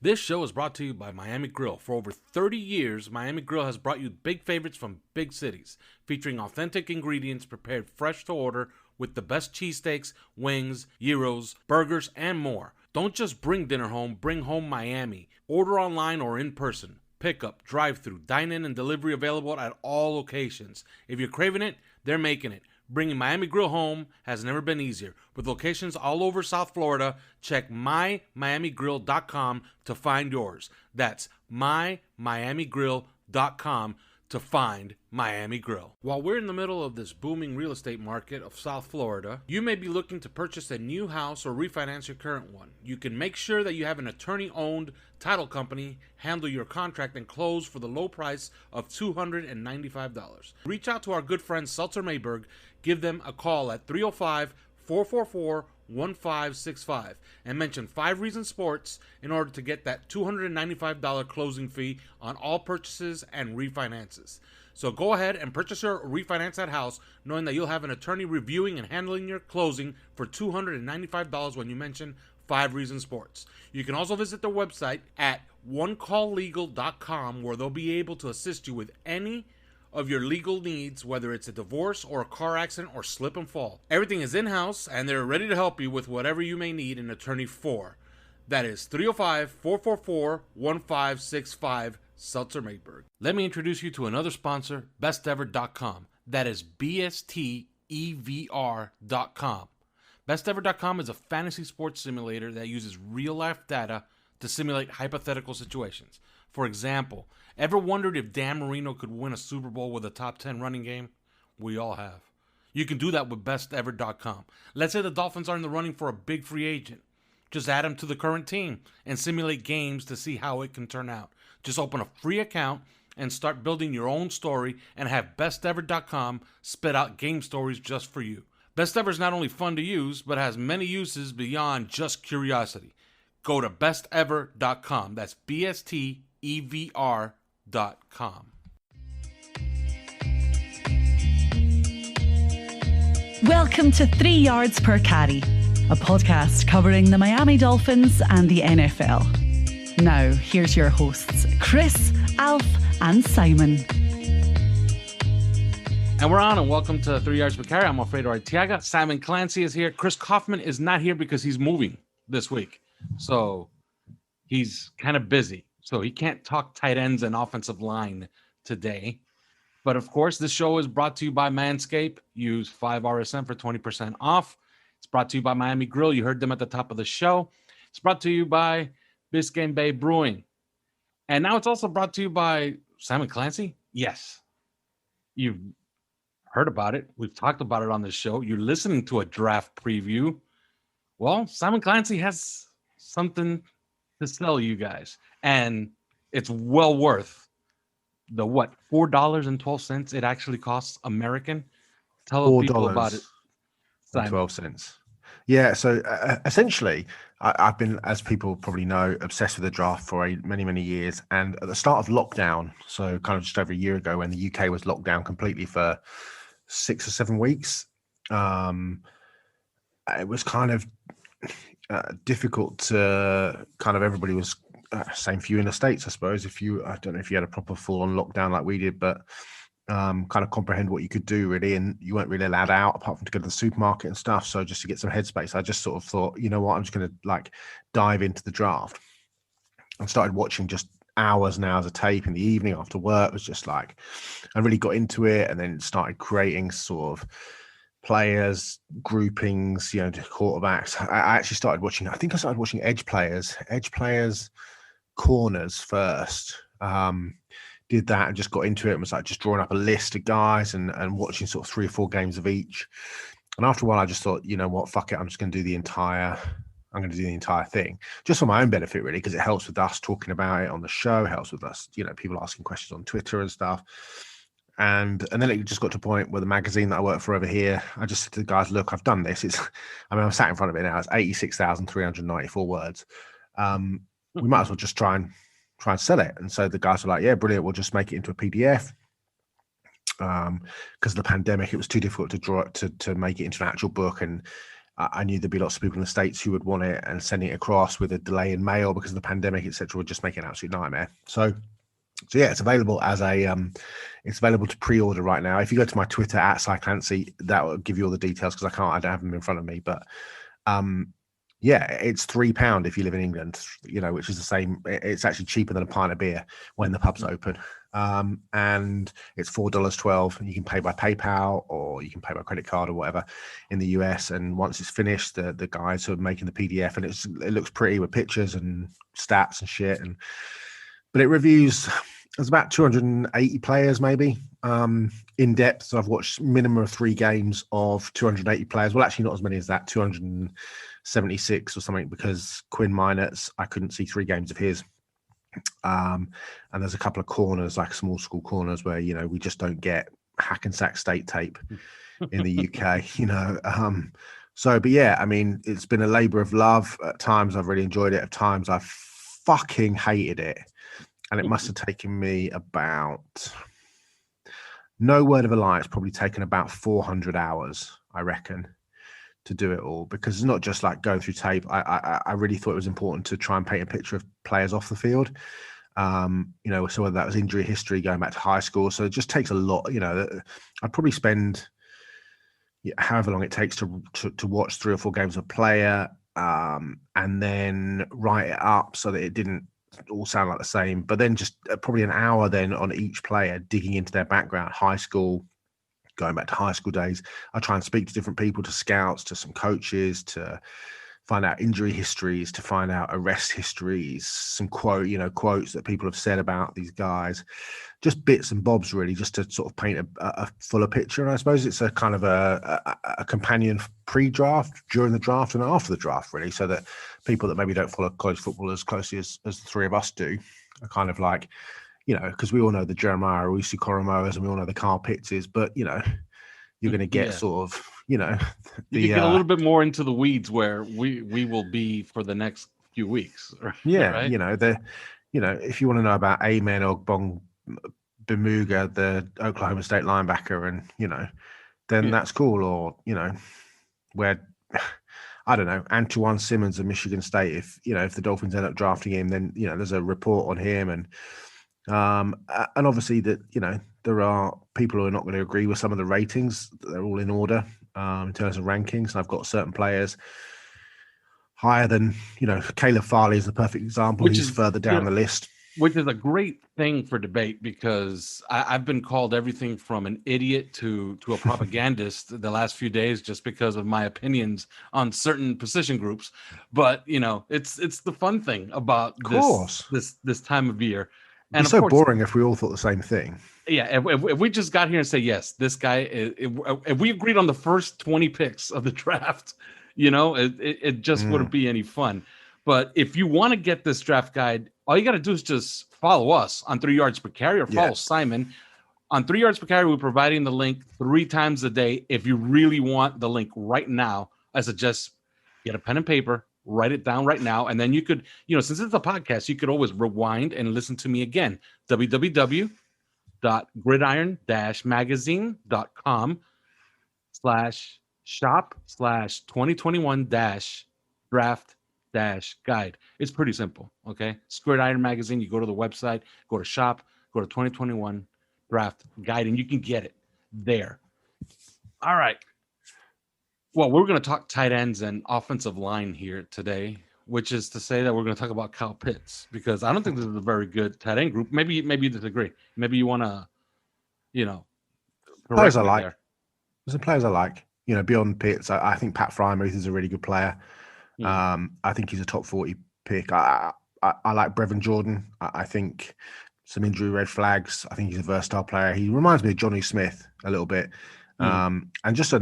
This show is brought to you by Miami Grill. For over 30 years, Miami Grill has brought you big favorites from big cities, featuring authentic ingredients prepared fresh to order with the best cheesesteaks, wings, gyros, burgers, and more. Don't just bring dinner home, bring home Miami. Order online or in person. Pickup, drive-thru, dine-in, and delivery available at all locations. If you're craving it, they're making it. Bringing Miami Grill home has never been easier. With locations all over South Florida, check mymiamigrill.com to find yours. That's mymiamigrill.com to find Miami Grill. While we're in the middle of this booming real estate market of South Florida, you may be looking to purchase a new house or refinance your current one. You can make sure that you have an attorney-owned title company handle your contract and close for the low price of $295. Reach out to our good friend Seltzer Mayberg. Give them a call at 305-444-1565 and mention 5 Reasons Sports in order to get that $295 closing fee on all purchases and refinances. So go ahead and purchase or refinance that house knowing that you'll have an attorney reviewing and handling your closing for $295 when you mention 5 Reasons Sports. You can also visit their website at onecalllegal.com where they'll be able to assist you with any of your legal needs, whether it's a divorce or a car accident or slip and fall. Everything is in-house, and they're ready to help you with whatever you may need an attorney for. That is 305-444-1565, Seltzer Mayberg. Let me introduce you to another sponsor, bestever.com. That is BSTEVR.com. Bestever.com is a fantasy sports simulator that uses real-life data to simulate hypothetical situations. For example, ever wondered if Dan Marino could win a Super Bowl with a top 10 running game? We all have. You can do that with bestever.com. Let's say the Dolphins are in the running for a big free agent. Just add him to the current team and simulate games to see how it can turn out. Just open a free account and start building your own story and have bestever.com spit out game stories just for you. Bestever is not only fun to use, but has many uses beyond just curiosity. Go to bestever.com. That's BSTEVR.com. Welcome to 3 Yards Per Carry, a podcast covering the Miami Dolphins and the NFL. Now, here's your hosts, Chris, Alf, and Simon. And we're on, and welcome to 3 Yards Per Carry. I'm Alfredo Arteaga. Simon Clancy is here. Chris Kaufman is not here because he's moving this week. So he's kind of busy. So he can't talk tight ends and offensive line today. But of course, this show is brought to you by Manscaped. Use 5RSM for 20% off. It's brought to you by Miami Grill. You heard them at the top of the show. It's brought to you by Biscayne Bay Brewing. And now it's also brought to you by Simon Clancy. Yes. You've heard about it. We've talked about it on this show. You're listening to a draft preview. Well, Simon Clancy has something to sell you guys. And it's well worth the $4.12 it actually costs American. Tell people about it. Simon. 12 cents. Yeah, so essentially, I've been, as people probably know, obsessed with the draft for many, many years. And at the start of lockdown, so kind of just over a year ago when the UK was locked down completely for 6 or 7 weeks, it was kind of difficult to kind of, everybody was same for you in the States, I suppose. I don't know if you had a proper full on lockdown like we did, but kind of comprehend what you could do really. And you weren't really allowed out apart from to go to the supermarket and stuff. So just to get some headspace, I just sort of thought, you know what, I'm just going to like dive into the draft and started watching just hours and hours of tape in the evening after work. It was just like, I really got into it and then started creating sort of players, groupings, you know, quarterbacks. I actually started watching, I think I started watching edge players, corners first. Did that and just got into it and was like just drawing up a list of guys and watching sort of 3 or 4 games of each. And after a while, I just thought, you know what, fuck it. I'm going to do the entire thing just for my own benefit, really, because it helps with us talking about it on the show, helps with us, you know, people asking questions on Twitter and stuff. And then it just got to a point where the magazine that I work for over here, I just said to the guys, look, I've done this. I'm sat in front of it now. It's 86,394 words. We might as well just try and sell it. And so the guys were like, yeah, brilliant. We'll just make it into a PDF. Because of the pandemic, it was too difficult to make it into an actual book. And I knew there'd be lots of people in the States who would want it, and sending it across with a delay in mail because of the pandemic, etc., would just make it an absolute nightmare. So yeah, it's available as a it's available to pre-order right now. If you go to my Twitter at @CyClancy, that will give you all the details because I don't have them in front of me. But yeah, it's £3 if you live in England, which is the same. It's actually cheaper than a pint of beer when the pub's open. And it's $4.12, and you can pay by PayPal or you can pay by credit card or whatever in the US. And once it's finished, the guys are making the PDF, and it looks pretty with pictures and stats and shit. But it reviews. There's about 280 players, maybe, in depth. So I've watched minimum of 3 games of 280 players. Well, actually, not as many as that, 276 or something, because Quinn Minert's, I couldn't see 3 games of his. And there's a couple of corners, like small school corners, where we just don't get Hackensack State tape in the UK. But yeah, I mean, it's been a labor of love. At times I've really enjoyed it. At times I've fucking hated it. And it must have taken me about, no word of a lie, it's probably taken about 400 hours, I reckon, to do it all. Because it's not just like going through tape. I really thought it was important to try and paint a picture of players off the field. So whether that was injury history going back to high school. So it just takes a lot. I'd probably spend however long it takes to watch 3 or 4 games of a player, and then write it up so that it didn't all sound like the same, but then just probably an hour then on each player, digging into their background, high school, going back to high school days. I try and speak to different people, to scouts, to some coaches, to find out injury histories, to find out arrest histories, some quotes that people have said about these guys, just bits and bobs really, just to sort of paint a fuller picture. And I suppose it's a kind of a companion pre-draft, during the draft, and after the draft, really, so that people that maybe don't follow college football as closely as the 3 of us do are kind of like, because we all know the Jeremiah Owusu Koromoas and we all know the Carl Pittses, but you're going to get sort of, you get a little bit more into the weeds where we will be for the next few weeks. Yeah, right? If you want to know about Amen Ogbong Bemuga, the Oklahoma State linebacker, and then that's cool. Or where I don't know, Antoine Simmons of Michigan State. If the Dolphins end up drafting him, then there's a report on him, and obviously that there are people who are not going to agree with some of the ratings. They're all in order in terms of rankings. I've got certain players higher than Caleb Farley is the perfect example. He's further down the list. Which is a great thing for debate, because I've been called everything from an idiot to a propagandist the last few days just because of my opinions on certain position groups. But it's the fun thing about this time of year. And it's so boring if we all thought the same thing. Yeah, if we just got here and say, yes, this guy, if we agreed on the first 20 picks of the draft, it just wouldn't be any fun. But if you want to get this draft guide, all you got to do is just follow us on 3 yards per carry, or follow Simon on 3 yards per carry. We're providing the link 3 times a day. If you really want the link right now, I suggest get a pen and paper, write it down right now. And then you could, since it's a podcast, you could always rewind and listen to me again. www.gridiron-magazine.com/shop/2021-draft-guide. It's pretty simple. Okay. Gridiron Magazine. You go to the website, go to shop, go to 2021 draft guide, and you can get it there. All right. Well, we're going to talk tight ends and offensive line here today, which is to say that we're going to talk about Kyle Pitts, because I don't think this is a very good tight end group. Maybe you disagree. Maybe you want to, players I like. There's some players I like. Beyond Pitts, I think Pat Frymuth is a really good player. I think he's a top 40 pick. I like Brevin Jordan. I think some injury red flags. I think he's a versatile player. He reminds me of Johnny Smith a little bit. And just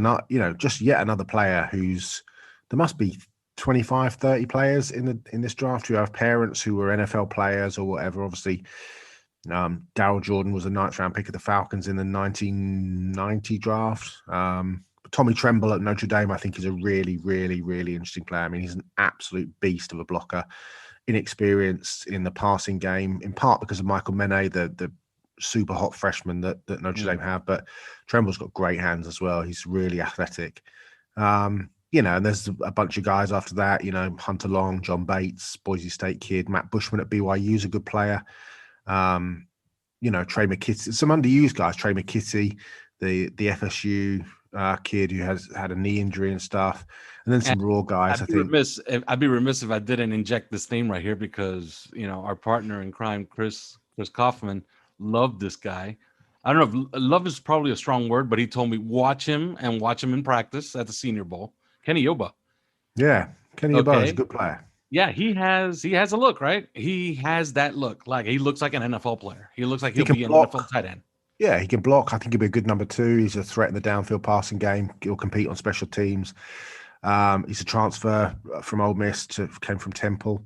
yet another player there must be 25, 30 players in this draft who have parents who were NFL players or whatever. Obviously, Darryl Jordan was a 9th round pick of the Falcons in the 1990 draft. Tommy Tremble at Notre Dame, I think, is a really, really, really interesting player. I mean, he's an absolute beast of a blocker, inexperienced in the passing game, in part because of Michael Mene, the super hot freshman that Notre Dame have. But Tremble's got great hands as well. He's really athletic. and there's a bunch of guys after that, Hunter Long, John Bates, Boise State kid, Matt Bushman at BYU is a good player. Trey McKitty, some underused guys, Trey McKitty, the FSU kid who has had a knee injury and stuff. And then some raw guys, I'd be remiss if I didn't inject this name right here because, our partner in crime, Chris Kaufman, loved this guy. I don't know if love is probably a strong word, but he told me watch him in practice at the Senior Bowl. Kenny Yoba. Yeah, Kenny Yoba is a good player. Yeah, he has a look, right? He has that look. Like he looks like an NFL player. He looks like he'll be an NFL tight end. Yeah, he can block. I think he'll be a good number 2. He's a threat in the downfield passing game. He'll compete on special teams. He's a transfer from Ole Miss came from Temple.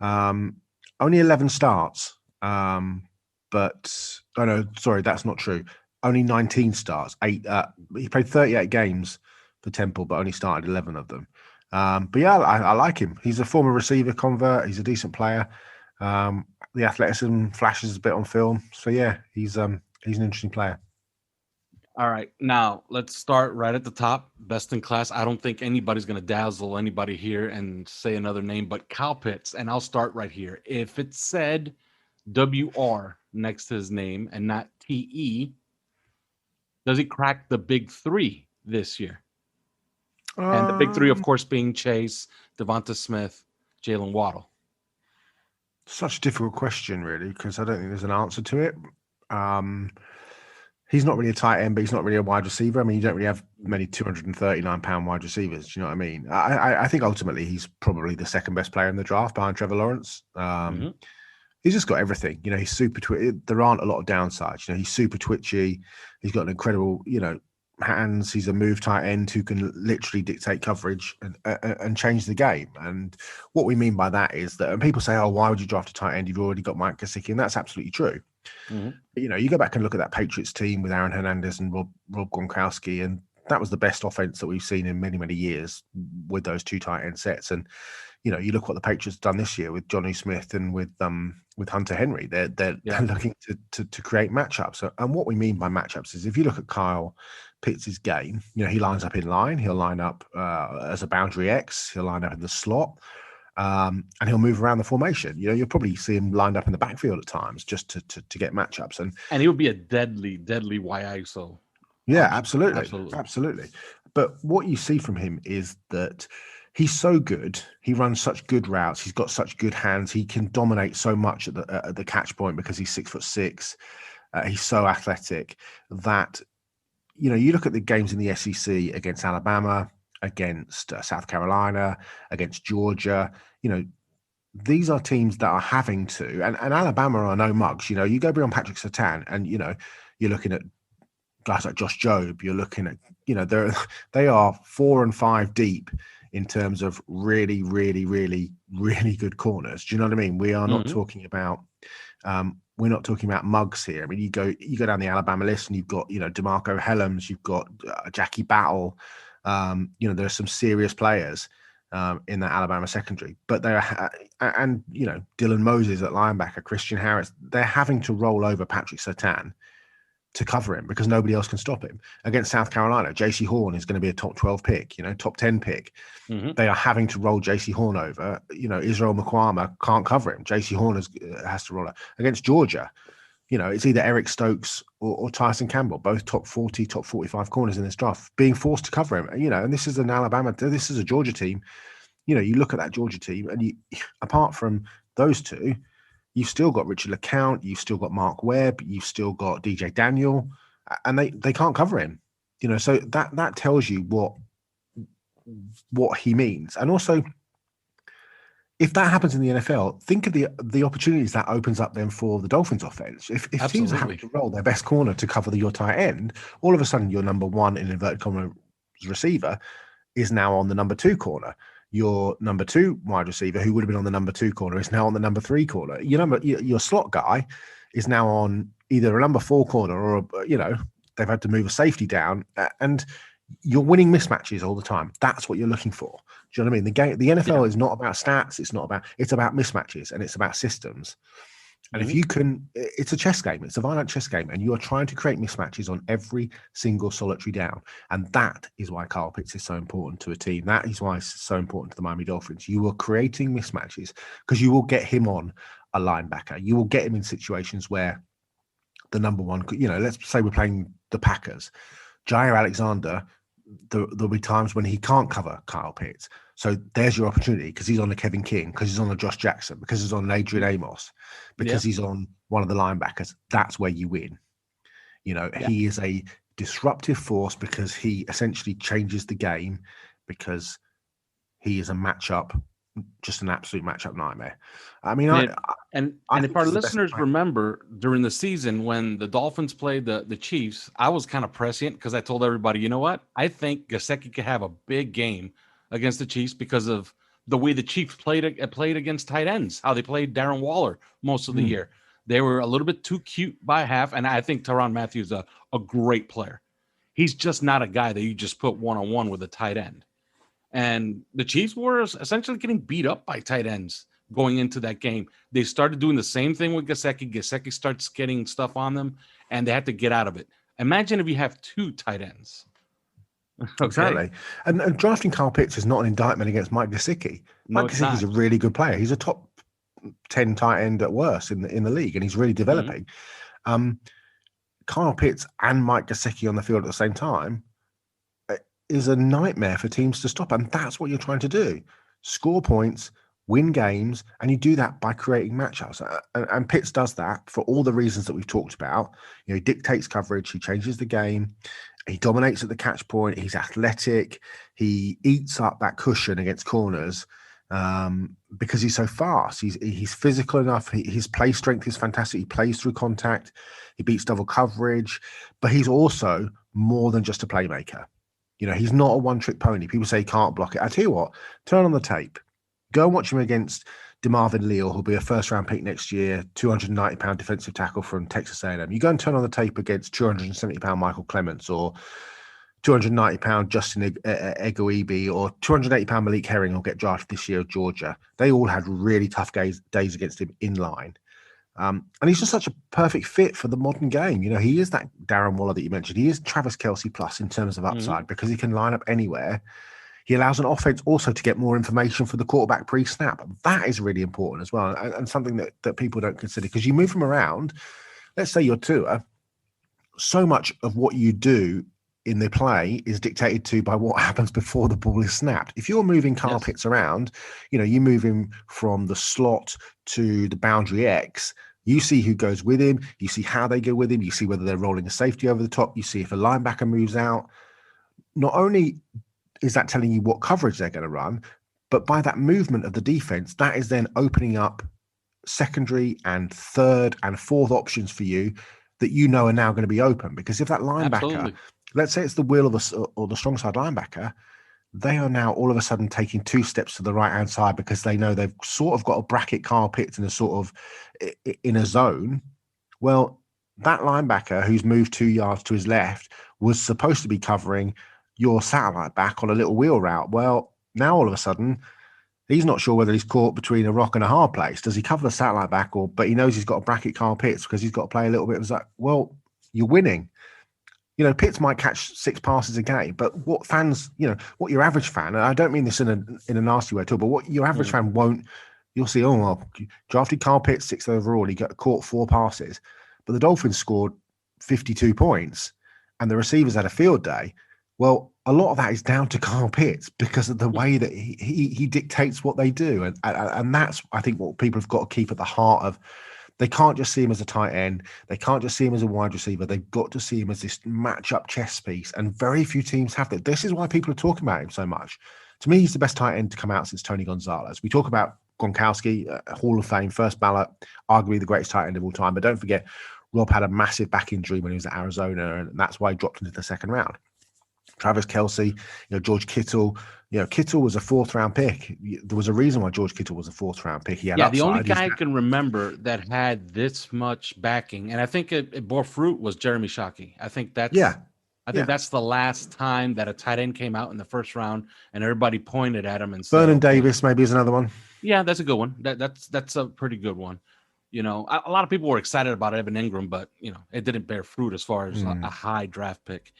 Only 11 starts. But that's not true. Only 19 starts. He played 38 games for Temple, but only started 11 of them. But yeah, I like him. He's a former receiver convert. He's a decent player. The athleticism flashes a bit on film. So yeah, he's an interesting player. All right, now let's start right at the top. Best in class. I don't think anybody's going to dazzle anybody here and say another name but Kyle Pitts, and I'll start right here. If it said WR next to his name and not TE, does he crack the big 3 this year? And the big 3, of course, being Chase, Devonta Smith, Jalen Waddle. Such a difficult question, really, because I don't think there's an answer to it. He's not really a tight end, but he's not really a wide receiver. I mean, you don't really have many 239-pound wide receivers. Do you know what I mean? I think ultimately he's probably the second best player in the draft behind Trevor Lawrence. He's just got everything. He's super twitchy. There aren't a lot of downsides. He's super twitchy. He's got an incredible, hands. He's a move tight end who can literally dictate coverage and change the game. And what we mean by that is that, and people say, oh, why would you draft a tight end? You've already got Mike Gesicki, and that's absolutely true. But, you go back and look at that Patriots team with Aaron Hernandez and Rob Gronkowski, and that was the best offense that we've seen in many, many years with those 2 tight end sets. And, you look what the Patriots done this year with Jonnu Smith and with Hunter Henry. They're looking to create matchups. And what we mean by matchups is if you look at Kyle Pitts' game, he lines up in line. He'll line up as a boundary X. He'll line up in the slot. And he'll move around the formation. You'll probably see him lined up in the backfield at times just to get matchups. And he would be a deadly YISO. Yeah, absolutely. But what you see from him is that he's so good. He runs such good routes. He's got such good hands. He can dominate so much at the catch point because he's 6'6". He's so athletic that, you look at the games in the SEC against Alabama, against South Carolina, against Georgia, these are teams that are having to, and Alabama are no mugs. You go beyond Patrick Surtain and, you're looking at guys like Josh Jobe. You're looking at, they are 4 and 5 deep in terms of really, really, really, really good corners. Do you know what I mean? We are not talking about, we're not talking about mugs here. I mean, you go down the Alabama list and you've got, DeMarco Helms, you've got Jackie Battle. There are some serious players in that Alabama secondary, but and Dylan Moses at linebacker, Christian Harris, they're having to roll over Patrick Surtain to cover him because nobody else can stop him. Against South Carolina, JC Horn is going to be a top 12 pick, top 10 pick. They are having to roll JC Horn over. Israel Mukwama can't cover him. JC Horn has to roll over. Against Georgia, it's either Eric Stokes or Tyson Campbell, both top 40, top 45 corners in this draft, being forced to cover him. And this is this is a Georgia team. You look at that Georgia team and apart from those two, you've still got Richard LeCount, you've still got Mark Webb, you've still got DJ Daniel, and they can't cover him. So that tells you what he means. And also, if that happens in the NFL, think of the opportunities that opens up then for the Dolphins offense. If teams are having to roll their best corner to cover your tight end, all of a sudden your number 1 in inverted commas receiver is now on the number 2 corner. Your number 2 wide receiver, who would have been on the number 2 corner, is now on the number 3 corner. Your slot guy is now on either a number 4 corner or they've had to move a safety down, and you're winning mismatches all the time. That's what you're looking for. Do you know what I mean? The NFL is not about stats. It's about mismatches, and it's about systems. And if you can, it's a chess game. It's a violent chess game, and you are trying to create mismatches on every single solitary down. And that is why Kyle Pitts is so important to a team. That is why it's so important to the Miami Dolphins. You are creating mismatches because you will get him on a linebacker. You will get him in situations where the number one, let's say we're playing the Packers. Jair Alexander, there'll be times when he can't cover Kyle Pitts. So there's your opportunity because he's on the Kevin King, because he's on the Josh Jackson, because he's on Adrian Amos, because he's on one of the linebackers. That's where you win. He is a disruptive force because he essentially changes the game, because he is a matchup, just an absolute matchup nightmare. I mean, and if our listeners remember during the season when the Dolphins played the Chiefs, I was kind of prescient because I told everybody, you know what? I think Gesicki could have a big game against the Chiefs because of the way the Chiefs played against tight ends, how they played Darren Waller most of the year. They were a little bit too cute by half, and I think Tyrann Mathieu is a great player. He's just not a guy that you just put one-on-one with a tight end. And the Chiefs were essentially getting beat up by tight ends going into that game. They started doing the same thing with Gesicki. Gesicki starts getting stuff on them, and they had to get out of it. Imagine if you have two tight ends. Okay. Exactly. And drafting Kyle Pitts is not an indictment against Mike Gesicki. Mike Gesicki is a really good player. He's a top 10 tight end at worst in the league, and he's really developing. Kyle Pitts and Mike Gesicki on the field at the same time is a nightmare for teams to stop, and that's what you're trying to do: score points, win games, and you do that by creating matchups. And Pitts does that for all the reasons that we've talked about. He dictates coverage, he changes the game, he dominates at the catch point, he's athletic, he eats up that cushion against corners because he's so fast. He's physical enough. His play strength is fantastic. He plays through contact, he beats double coverage, but he's also more than just a playmaker. He's not a one-trick pony. People say he can't block it. I tell you what, turn on the tape. Go and watch him against DeMarvin Leal, who'll be a first-round pick next year, 290-pound defensive tackle from Texas A&M. You go and turn on the tape against 270-pound Michael Clements, or 290-pound Justin Egoibe, or 280-pound Malik Herring, who'll get drafted this year of Georgia. They all had really tough days against him in line. And he's just such a perfect fit for the modern game. He is that Darren Waller that you mentioned. He is Travis Kelce plus in terms of upside because he can line up anywhere. He allows an offense also to get more information for the quarterback pre-snap. That is really important as well, and something that people don't consider, because you move him around. Let's say you're Tua. So much of what you do in the play is dictated to by what happens before the ball is snapped. If you're moving Kyle Pitts around, you move him from the slot to the boundary X. You see who goes with him. You see how they go with him. You see whether they're rolling a safety over the top. You see if a linebacker moves out. Not only is that telling you what coverage they're going to run, but by that movement of the defense, that is then opening up secondary and third and fourth options for you that are now going to be open. Because if that linebacker, let's say it's the wheel or the strong side linebacker, they are now all of a sudden taking two steps to the right-hand side because they know they've sort of got a bracket Kyle Pitts in a zone. Well, that linebacker who's moved 2 yards to his left was supposed to be covering your satellite back on a little wheel route. Well, now all of a sudden, he's not sure whether he's caught between a rock and a hard place. Does he cover the satellite back, but he knows he's got a bracket Kyle Pitts because he's got to play a little bit of that? Well, you're winning. Pitts might catch 6 passes a game, but what fans, what your average fan, and I don't mean this in a nasty way at all, but what your average fan won't, you'll see, drafted Kyle Pitts 6th overall, he got caught 4 passes, but the Dolphins scored 52 points and the receivers had a field day. Well, a lot of that is down to Kyle Pitts because of the way that he dictates what they do. And that's, I think, what people have got to keep at the heart of. They can't just see him as a tight end. They can't just see him as a wide receiver. They've got to see him as this matchup chess piece. And very few teams have that. This is why people are talking about him so much. To me, he's the best tight end to come out since Tony Gonzalez. We talk about Gronkowski, Hall of Fame, first ballot, arguably the greatest tight end of all time. But don't forget, Rob had a massive back injury when he was at Arizona, and that's why he dropped into the second round. Travis Kelce, George Kittle. Kittle was a 4th round pick. There was a reason why George Kittle was a 4th round pick. He had upside. The only guy I can remember that had this much backing, and I think it bore fruit, was Jeremy Shockey. I think that's the last time that a tight end came out in the first round and everybody pointed at him and said, Vernon Davis maybe is another one. Yeah, that's a good one. That's a pretty good one. A lot of people were excited about Evan Ingram, but it didn't bear fruit as far as a high draft pick.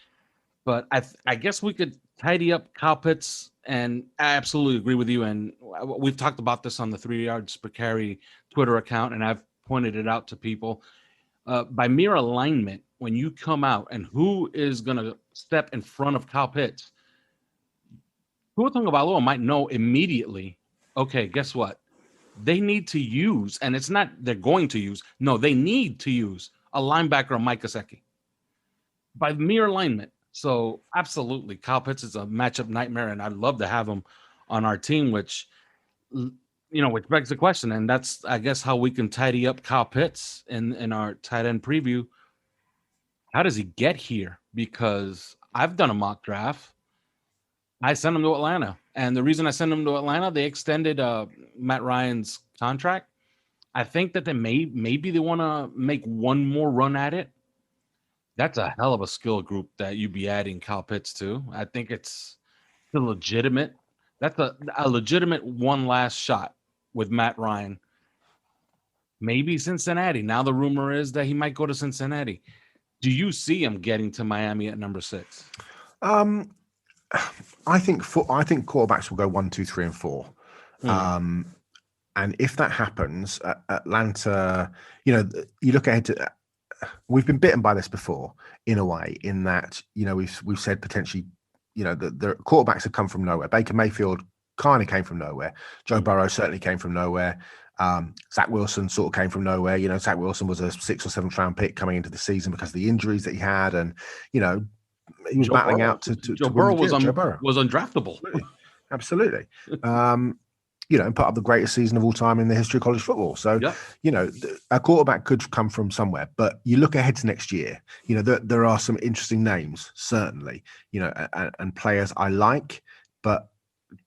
But I guess we could tidy up Kyle Pitts, and I absolutely agree with you. And we've talked about this on the 3 yards per carry Twitter account, and I've pointed it out to people. By mere alignment, when you come out and who is going to step in front of Kyle Pitts, Tua Tagovailoa might know immediately, okay, guess what? They need to use, and it's not they're going to use, no, they need to use a linebacker on Mike Gesicki by mere alignment. So absolutely, Kyle Pitts is a matchup nightmare, and I'd love to have him on our team, which begs the question, and that's, I guess, how we can tidy up Kyle Pitts in our tight end preview. How does he get here? Because I've done a mock draft. I sent him to Atlanta. And the reason I sent him to Atlanta, they extended Matt Ryan's contract. I think that maybe they want to make one more run at it. That's a hell of a skill group that you'd be adding Kyle Pitts to. I think it's legitimate. That's a legitimate one last shot with Matt Ryan. Maybe Cincinnati. Now the rumor is that he might go to Cincinnati. Do you see him getting to Miami at number 6? I think quarterbacks will go 1, 2, 3, and 4. And if that happens, Atlanta, you look ahead to. We've been bitten by this before, in a way, in that we've said potentially, the quarterbacks have come from nowhere. Baker Mayfield kind of came from nowhere. Joe Burrow certainly came from nowhere. Zach Wilson sort of came from nowhere. Zach Wilson was a 6th or 7th round pick coming into the season because of the injuries that he had, and he was battling out to Joe Burrow was undraftable. Absolutely. And part of the greatest season of all time in the history of college football. So, a quarterback could come from somewhere. But you look ahead to next year, there are some interesting names, certainly, and players I like. But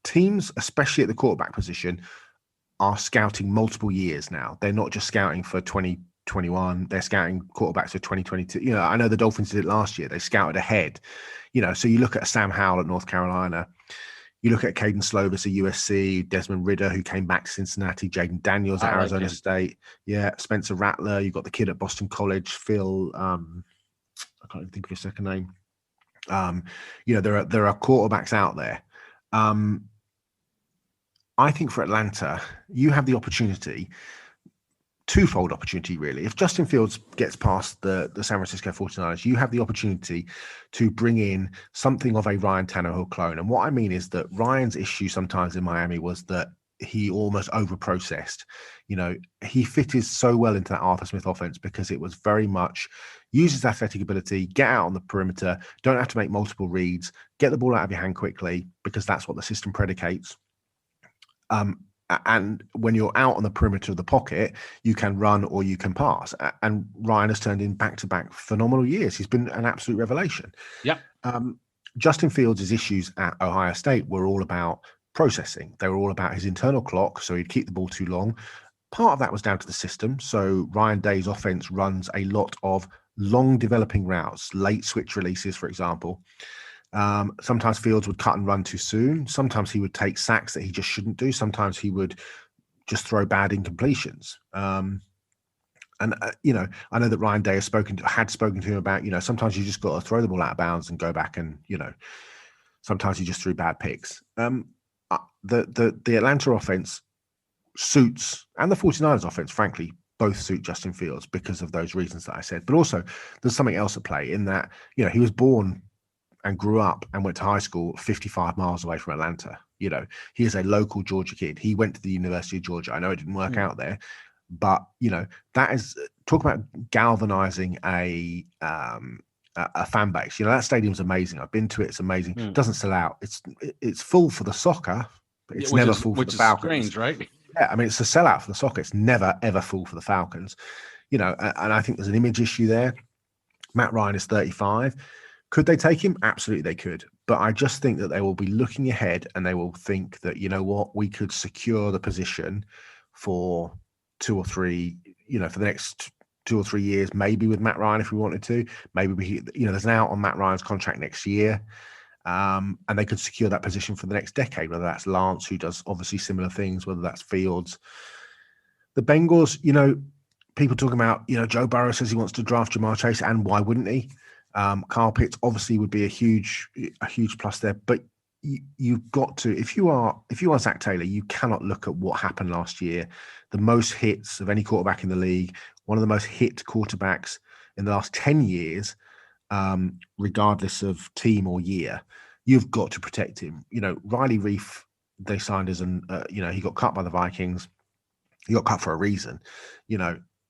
teams, especially at the quarterback position, are scouting multiple years now. They're not just scouting for 2021. They're scouting quarterbacks for 2022. I know the Dolphins did it last year. They scouted ahead. So you look at Sam Howell at North Carolina. You look at Caden Slovis at USC, Desmond Ridder, who came back to Cincinnati, Jaden Daniels at Arizona State. Yeah, Spencer Rattler. You've got the kid at Boston College, Phil. I can't even think of his second name. There are quarterbacks out there. I think for Atlanta, you have the opportunity, twofold opportunity, really. If Justin Fields gets past the San Francisco 49ers, you have the opportunity to bring in something of a Ryan Tannehill clone. And what I mean is that Ryan's issue sometimes in Miami was that he almost over-processed. He fitted so well into that Arthur Smith offense because it was very much use his athletic ability, get out on the perimeter, don't have to make multiple reads, get the ball out of your hand quickly, because that's what the system predicates. And when you're out on the perimeter of the pocket, you can run or you can pass. And Ryan has turned in back-to-back phenomenal years. He's been an absolute revelation. Yeah. Justin Fields' issues at Ohio State were all about processing. They were all about his internal clock, so he'd keep the ball too long. Part of that was down to the system. So Ryan Day's offense runs a lot of long developing routes, late switch releases, for example. Sometimes Fields would cut and run too soon. Sometimes he would take sacks that he just shouldn't do. Sometimes he would just throw bad incompletions. I know that Ryan Day had spoken to him about, sometimes you just got to throw the ball out of bounds and go back and, sometimes he just threw bad picks. The Atlanta offense suits, and the 49ers offense, frankly, both suit Justin Fields because of those reasons that I said. But also there's something else at play in that, he was born and grew up and went to high school 55 miles away from Atlanta. He is a local Georgia kid. He went to the University of Georgia. I know it didn't work out there, but that is, talk about galvanizing a fan base. That stadium's amazing. I've been to it. It's amazing. It doesn't sell out. It's full for the soccer, but it's never full for the Falcons. Strange, right? Yeah, I mean, it's a sellout for the soccer. It's never, ever full for the Falcons. And I think there's an image issue there. Matt Ryan is 35. Could they take him? Absolutely, they could. But I just think that they will be looking ahead and they will think that, we could secure the position for 2 or 3, for the next 2 or 3 years, maybe with Matt Ryan if we wanted to. Maybe there's an out on Matt Ryan's contract next year. And they could secure that position for the next decade, whether that's Lance, who does obviously similar things, whether that's Fields. The Bengals, people talking about, Joe Burrow says he wants to draft Jamar Chase, and why wouldn't he? Kyle Pitts obviously would be a huge plus there, but you've got to, if you are Zach Taylor, you cannot look at what happened last year. The most hits of any quarterback in the league, one of the most hit quarterbacks in the last 10 years, regardless of team or year. You've got to protect him. Riley Reif, they signed as he got cut by the Vikings. He got cut for a reason.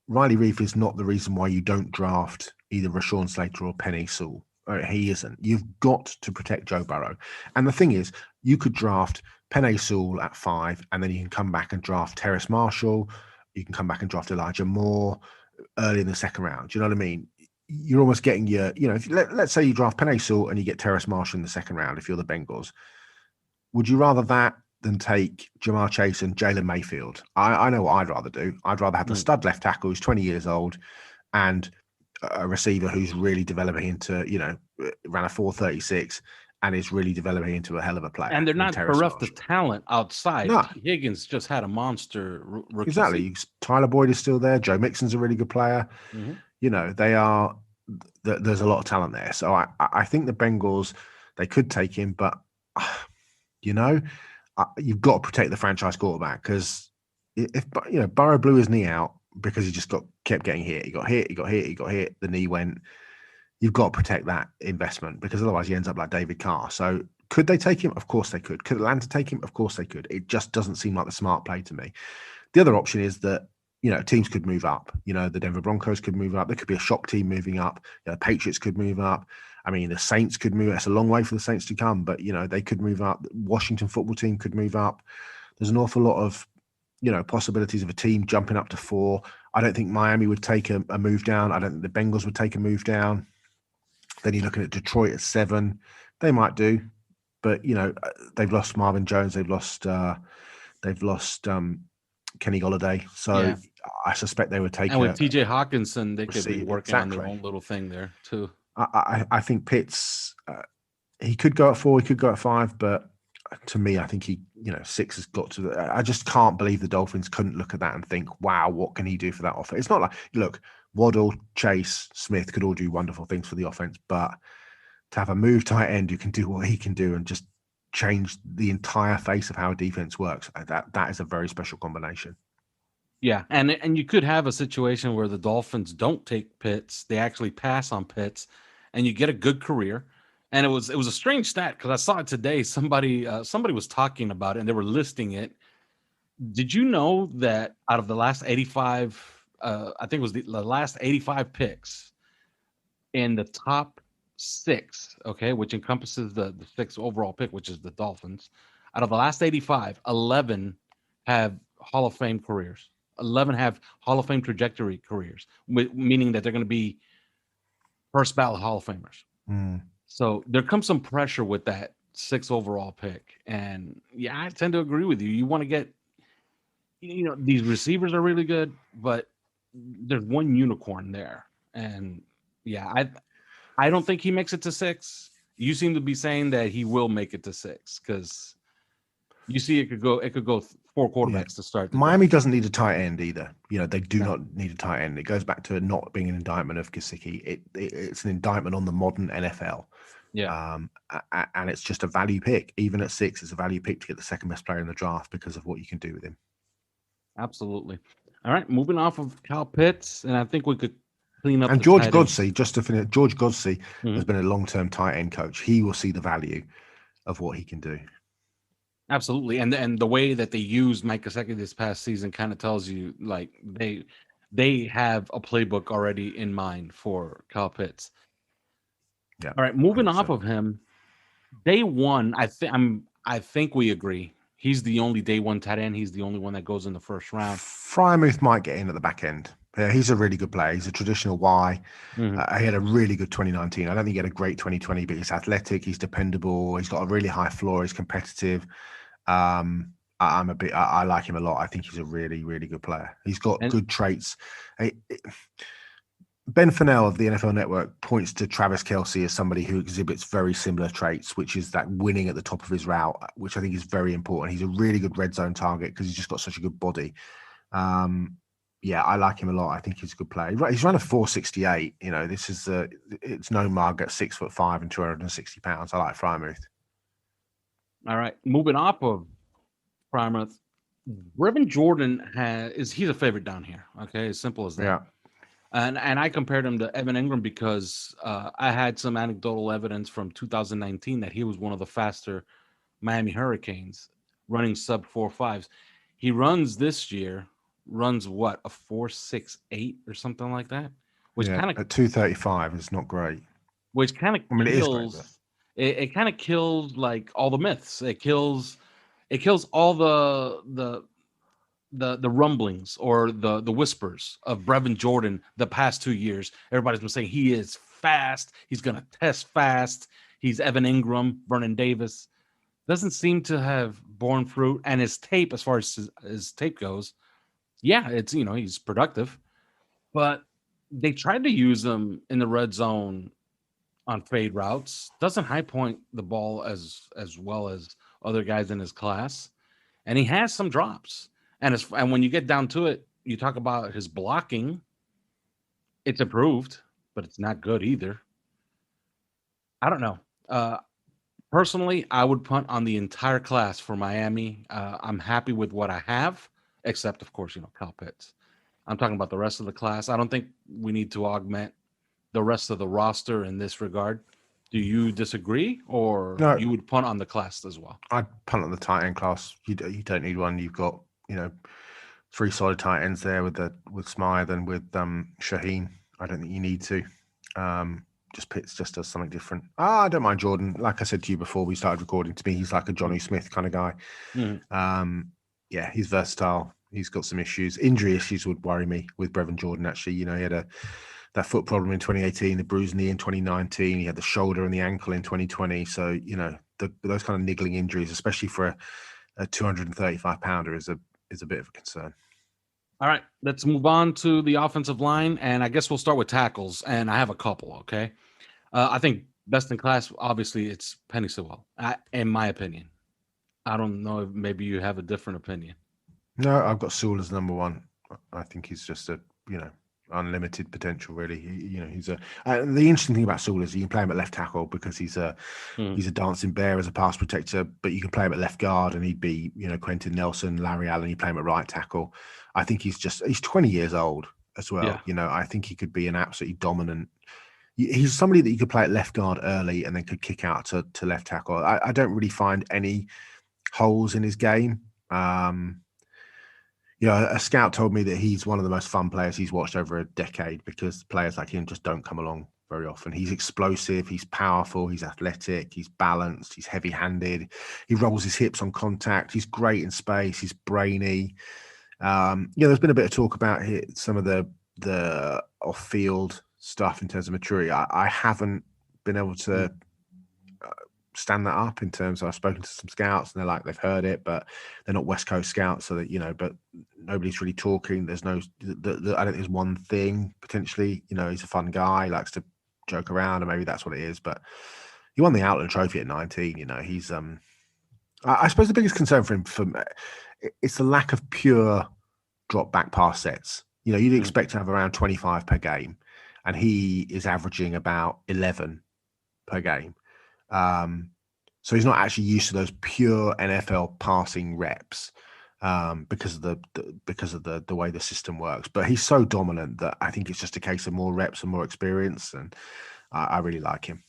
Riley Reif is not the reason why you don't draft either Rashawn Slater or Penei Sewell. He isn't. You've got to protect Joe Burrow. And the thing is, you could draft Penei Sewell at 5, and then you can come back and draft Terrace Marshall. You can come back and draft Elijah Moore early in the second round. Do you know what I mean? You're almost getting your, let's say you draft Penei Sewell and you get Terrace Marshall in the second round if you're the Bengals. Would you rather that than take Jamar Chase and Jalen Mayfield? I know what I'd rather do. I'd rather have the stud left tackle who's 20 years old and a receiver who's really developing into, ran a 4.36 and is really developing into a hell of a player. And they're not bereft of talent outside. No. Higgins just had a monster rookie Exactly. season. Tyler Boyd is still there. Joe Mixon's a really good player. Mm-hmm. They are. There's a lot of talent there. So I think the Bengals, they could take him, but you've got to protect the franchise quarterback, because if Burrow blew his knee out because he just kept getting hit. He got hit. The knee went. You've got to protect that investment, because otherwise he ends up like David Carr. So could they take him? Of course they could. Could Atlanta take him? Of course they could. It just doesn't seem like the smart play to me. The other option is that, teams could move up. The Denver Broncos could move up. There could be a shock team moving up. The Patriots could move up. I mean, the Saints could move. It's a long way for the Saints to come, but, they could move up. Washington football team could move up. There's an awful lot of, possibilities of a team jumping up to 4. I don't think Miami would take a move down. I don't think the Bengals would take a move down. Then you're looking at Detroit at 7. They might do, but, they've lost Marvin Jones. They've lost Kenny Golladay. So yeah. I suspect they would take. And with TJ Hawkinson, they could be working on their own little thing there too. I think Pitts, he could go at 4, he could go at 5, but to me, I think 6 has got to. I just can't believe the Dolphins couldn't look at that and think, wow, what can he do for that offense? It's not like, look, Waddle, Chase, Smith could all do wonderful things for the offense, but to have a move tight end who can do what he can do and just change the entire face of how a defense works, that is a very special combination. Yeah, and you could have a situation where the Dolphins don't take Pitts, they actually pass on Pitts, and you get a good career. And it was a strange stat, because I saw it today. Somebody was talking about it and they were listing it. Did you know that out of the last 85, I think it was the last 85 picks in the top 6, okay, which encompasses the 6th overall pick, which is the Dolphins. Out of the last 85, 11 have Hall of Fame careers. 11 have Hall of Fame trajectory careers, meaning that they're going to be first ballot Hall of Famers. Mm. So there comes some pressure with that 6th overall pick. And yeah, I tend to agree with you. You want to get, these receivers are really good, but there's one unicorn there. And yeah, I don't think he makes it to 6. You seem to be saying that he will make it to 6, because you see it could go 4 quarterbacks to start. Miami doesn't need a tight end either. They do not need a tight end. It goes back to not being an indictment of Gesicki. It's an indictment on the modern NFL. Yeah. And it's just a value pick. Even at 6, it's a value pick to get the second best player in the draft because of what you can do with him. Absolutely. All right, moving off of Kyle Pitts, and I think we could clean up. And George Godsey, just to finish, George Godsey has been a long-term tight end coach. He will see the value of what he can do. Absolutely, and the way that they used Mike Gesicki this past season kind of tells you, like, they have a playbook already in mind for Kyle Pitts. Yeah. All right, moving off of him, day one, I think we agree. He's the only day one tight end. He's the only one that goes in the first round. Freiermuth might get in at the back end. Yeah, he's a really good player. He's a traditional Y. Mm-hmm. He had a really good 2019. I don't think he had a great 2020, but he's athletic. He's dependable. He's got a really high floor. He's competitive. I like him a lot. I think he's a really, really good player. He's got good traits. Ben Fennell of the NFL Network points to Travis Kelce as somebody who exhibits very similar traits, which is that winning at the top of his route, which I think is very important. He's a really good red zone target because he's just got such a good body. yeah, I like him a lot. I think he's a good player. He's run a 4.68. You know, this is it's no mug at 6'5" and 260 pounds. I like Frymouth. All right, moving off of Frymouth, Brevin Jordan he's a favorite down here. Okay, as simple as that. Yeah. And I compared him to Evan Ingram because I had some anecdotal evidence from 2019 that he was one of the faster Miami Hurricanes running sub 4.5s. He runs this year, what, a 4.68 or something like that, which Yeah, kind of at 235 is not great. which kind of I mean, it is great. kills it kind of kills like all the myths. It kills all the rumblings or the whispers of Brevin Jordan the past 2 years. Everybody's been saying he is fast. He's going to test fast. He's Evan Ingram, Vernon Davis. Doesn't seem to have borne fruit. And his tape, as far as his tape goes, yeah, it's, he's productive. But they tried to use him in the red zone on fade routes. Doesn't high point the ball as well as other guys in his class. And he has some drops. And when you get down to it, you talk about his blocking. It's improved, but it's not good either. I don't know. Personally, I would punt on the entire class for Miami. I'm happy with what I have, except, of course, Kyle Pitts. I'm talking about the rest of the class. I don't think we need to augment the rest of the roster in this regard. Do you disagree, or No. you would punt on the class as well? I'd punt on the tight end class. You don't need one. You've got, 3 solid tight ends there with Smythe and with Shaheen. I don't think you need to. Just Pitts just does something different. I don't mind Jordan. Like I said to you before we started recording, to me, he's like a Johnny Smith kind of guy. Yeah, he's versatile. He's got some issues. Injury issues would worry me with Brevin Jordan, actually. He had that foot problem in 2018, the bruised knee in 2019. He had the shoulder and the ankle in 2020. So, those kind of niggling injuries, especially for a 235 pounder, is a bit of a concern. All right, let's move on to the offensive line, and I guess we'll start with tackles, and I have a couple, okay? I think best in class, obviously, it's Penny Sewell, in my opinion. I don't know if maybe you have a different opinion. No, I've got Sewell as number one. I think he's just unlimited potential, really. He's the interesting thing about Sewell is you can play him at left tackle because he's a dancing bear as a pass protector, but you can play him at left guard and he'd be Quentin Nelson, Larry Allen. You play him at right tackle. I think he's 20 years old as well. Yeah. I think he could be an absolutely dominant. He's somebody that you could play at left guard early and then could kick out to left tackle. I don't really find any holes in his game. A scout told me that he's one of the most fun players he's watched over a decade because players like him just don't come along very often. He's explosive, he's powerful, he's athletic, he's balanced, he's heavy-handed, he rolls his hips on contact, he's great in space, he's brainy. There's been a bit of talk about some of the off-field stuff in terms of maturity. I haven't been able to stand that up in terms of I've spoken to some scouts and they've heard it, but they're not West Coast scouts, so that but nobody's really talking. There's no I don't think there's one thing potentially. He's a fun guy, likes to joke around, and maybe that's what it is. But he won the Outland Trophy at 19. He's I suppose the biggest concern for him it's the lack of pure drop back pass sets. You'd expect to have around 25 per game, and he is averaging about 11 per game. So he's not actually used to those pure NFL passing reps because of the way the system works. But he's so dominant that I think it's just a case of more reps and more experience, and I really like him.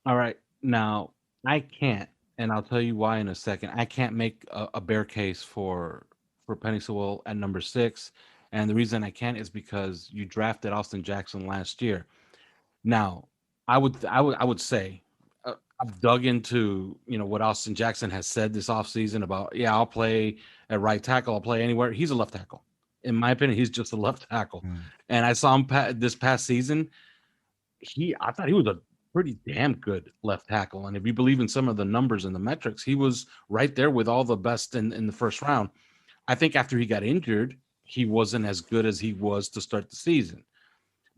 All right, now I can't, and I'll tell you why in a second. I can't make a bear case for Penny Sewell at number 6, and the reason I can't is because you drafted Austin Jackson last year. Now, I would say. I've dug into, what Austin Jackson has said this offseason about, I'll play at right tackle. I'll play anywhere. He's a left tackle. In my opinion, he's just a left tackle. And I saw him this past season. I thought he was a pretty damn good left tackle. And if you believe in some of the numbers and the metrics, he was right there with all the best in the first round. I think after he got injured, he wasn't as good as he was to start the season.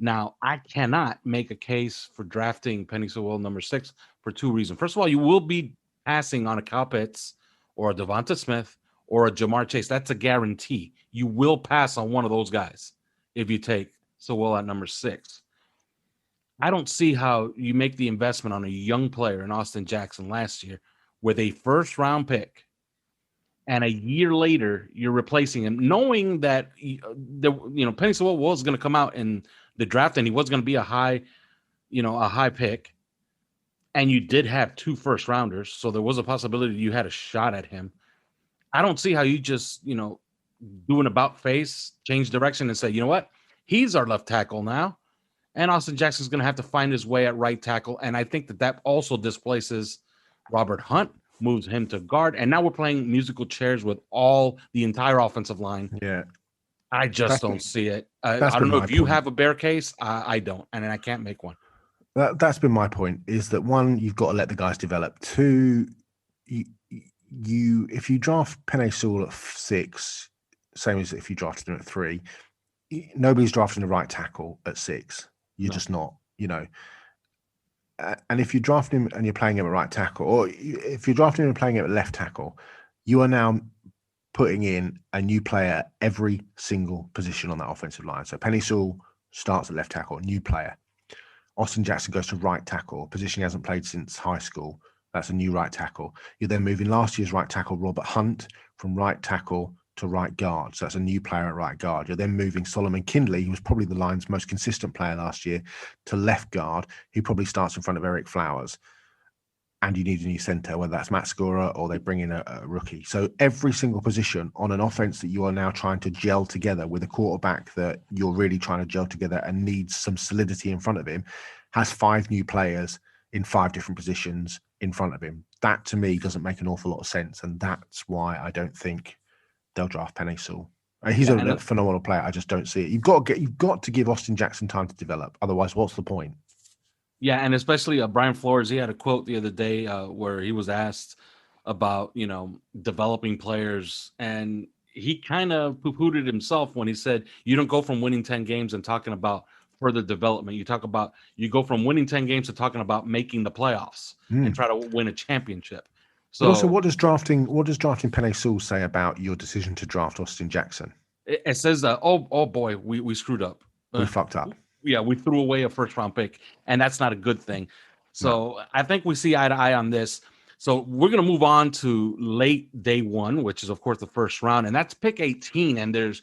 Now, I cannot make a case for drafting Penny Sewell number 6 for 2 reasons. First of all, you will be passing on a Kyle Pitts or a Devonta Smith or a Jamar Chase. That's a guarantee. You will pass on one of those guys if you take Sewell at number 6. I don't see how you make the investment on a young player in Austin Jackson last year with a first-round pick, and a year later you're replacing him, knowing that Penny Sewell was going to come out in the draft and he was going to be a high pick, and you did have 2 first-rounders, so there was a possibility you had a shot at him. I don't see how you just do an about face, change direction, and say, you know what, he's our left tackle now. And Austin Jackson's going to have to find his way at right tackle. And I think that also displaces Robert Hunt, moves him to guard. And now we're playing musical chairs with the entire offensive line. Yeah. I just don't see it. I don't know if you have a bear case. I don't. And I can't make one. That's been my point, is that 1, you've got to let the guys develop. 2, if you draft Penei Sewell at 6, same as if you drafted him at 3, nobody's drafting a right tackle at 6. You're just not, and if you draft him and you're playing him at right tackle, or if you're drafting him and playing him at left tackle, you are now putting in a new player every single position on that offensive line. So Penei Sewell starts at left tackle, new player. Austin Jackson goes to right tackle, position he hasn't played since high school. That's a new right tackle. You're then moving last year's right tackle, Robert Hunt, from right tackle to right guard. So that's a new player at right guard. You're then moving Solomon Kindley, who was probably the line's most consistent player last year, to left guard. He probably starts in front of Eric Flowers. And you need a new center, whether that's Matt Scorer or they bring in a rookie. So every single position on an offense that you are now trying to gel together with a quarterback that you're really trying to gel together and needs some solidity in front of him has 5 new players in 5 different positions in front of him. That to me doesn't make an awful lot of sense. And that's why I don't think they'll draft Penei Sewell. He's a phenomenal player. I just don't see it. You've got to give Austin Jackson time to develop. Otherwise, what's the point? Yeah, and especially Brian Flores, he had a quote the other day where he was asked about, developing players, and he kind of poo-pooed it himself when he said, you don't go from winning 10 games and talking about further development. You go from winning 10 games to talking about making the playoffs and try to win a championship. So but also, what does drafting Penei Sewell say about your decision to draft Austin Jackson? It says that, oh boy, we screwed up. We fucked up. Yeah, we threw away a first-round pick, and that's not a good thing. So I think we see eye to eye on this. So we're going to move on to late day 1, which is, of course, the first round, and that's pick 18, and there's